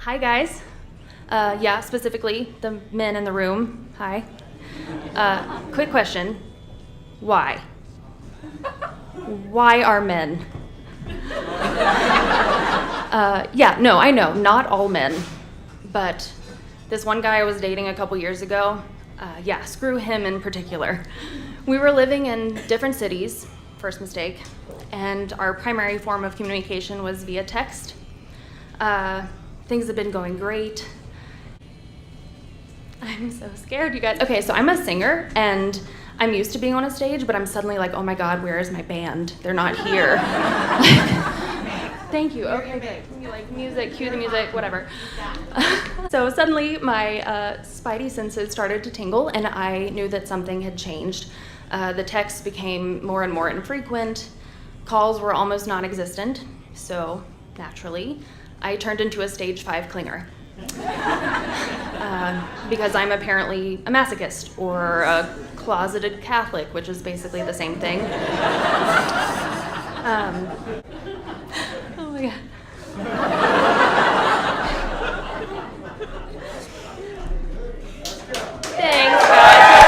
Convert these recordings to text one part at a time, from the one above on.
Hi guys. Yeah, specifically the men in the room. Hi. Quick question. Why? Why are men? Yeah, no, I know, not all men. But this one guy I was dating a couple years ago, yeah, screw him in particular. We were living in different cities, first mistake, and our primary form of communication was via text. Things have been going great. I'm so scared, you guys. Okay, so I'm a singer, and I'm used to being on a stage, but I'm suddenly like, oh my God, where is my band? They're not here. Thank you. Okay, good. Like music, cue the music, whatever. So suddenly my spidey senses started to tingle, and I knew that something had changed. The texts became more and more infrequent. Calls were almost non-existent. So naturally, I turned into a stage 5 clinger. Because I'm apparently a masochist or a closeted Catholic, which is basically the same thing. Oh my God. Thanks, guys.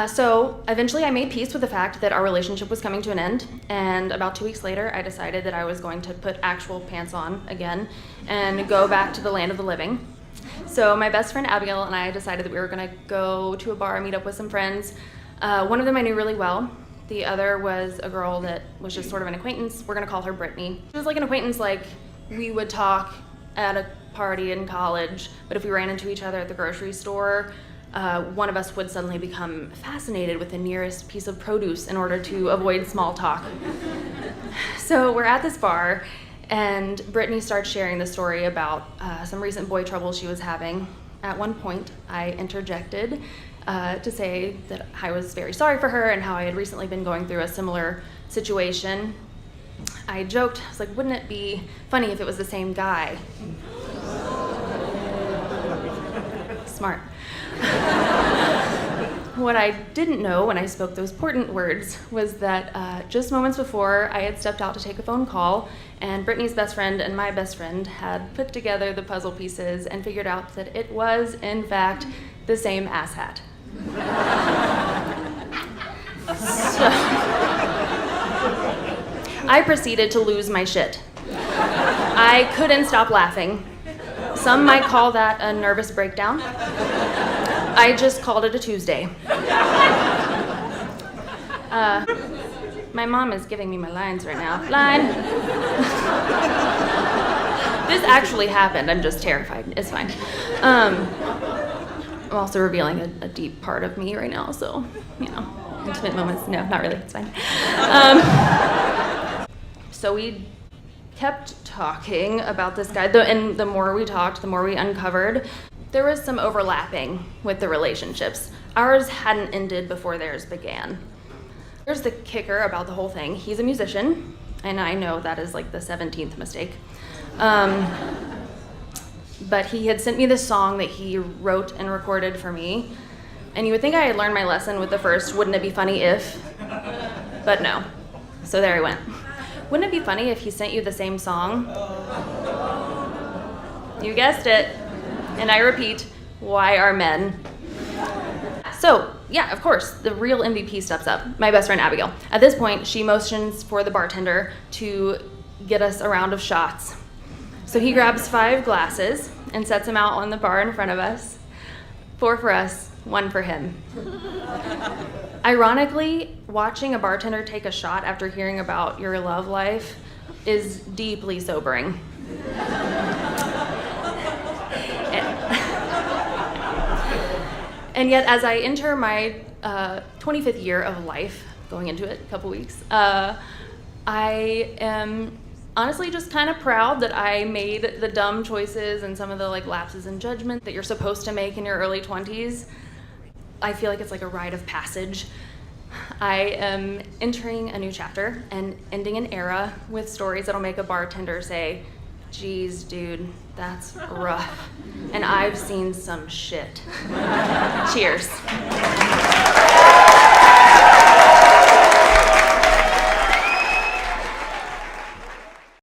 So eventually I made peace with the fact that our relationship was coming to an end, and about 2 weeks later I decided that I was going to put actual pants on again and go back to the land of the living. So my best friend Abigail and I decided that we were gonna go to a bar, meet up with some friends. One of them I knew really well. The other was a girl that was just sort of an acquaintance. We're gonna call her Brittany. She was like an acquaintance, like we would talk at a party in college, but if we ran into each other at the grocery store, one of us would suddenly become fascinated with the nearest piece of produce in order to avoid small talk. So we're at this bar, and Brittany starts sharing the story about some recent boy trouble she was having. At one point, I interjected to say that I was very sorry for her and how I had recently been going through a similar situation. I joked, I was like, wouldn't it be funny if it was the same guy? Smart. What I didn't know when I spoke those important words was that just moments before I had stepped out to take a phone call, and Brittany's best friend and my best friend had put together the puzzle pieces and figured out that it was, in fact, the same asshat. So I proceeded to lose my shit. I couldn't stop laughing. Some might call that a nervous breakdown. I just called it a Tuesday. My mom is giving me my lines right now. Line. This actually happened. I'm just terrified. It's fine. I'm also revealing a deep part of me right now, so, you know, intimate moments. No, not really. It's fine. So we kept talking about this guy, and the more we talked, the more we uncovered. There was some overlapping with the relationships. Ours hadn't ended before theirs began. Here's the kicker about the whole thing. He's a musician, and I know that is like the 17th mistake. But he had sent me this song that he wrote and recorded for me, and you would think I had learned my lesson with the first, wouldn't it be funny if? But no. So there he went. Wouldn't it be funny if he sent you the same song? You guessed it. And I repeat, why are men? So, yeah, of course, the real MVP steps up, my best friend Abigail. At this point, she motions for the bartender to get us a round of shots. So he grabs 5 glasses and sets them out on the bar in front of us. 4 for us, 1 for him. Ironically, watching a bartender take a shot after hearing about your love life is deeply sobering. And yet, as I enter my 25th year of life, going into it, a couple weeks, I am honestly just kind of proud that I made the dumb choices and some of the lapses in judgment that you're supposed to make in your early 20s. I feel like it's like a rite of passage. I am entering a new chapter and ending an era with stories that'll make a bartender say, geez, dude, that's rough. And I've seen some shit. Cheers.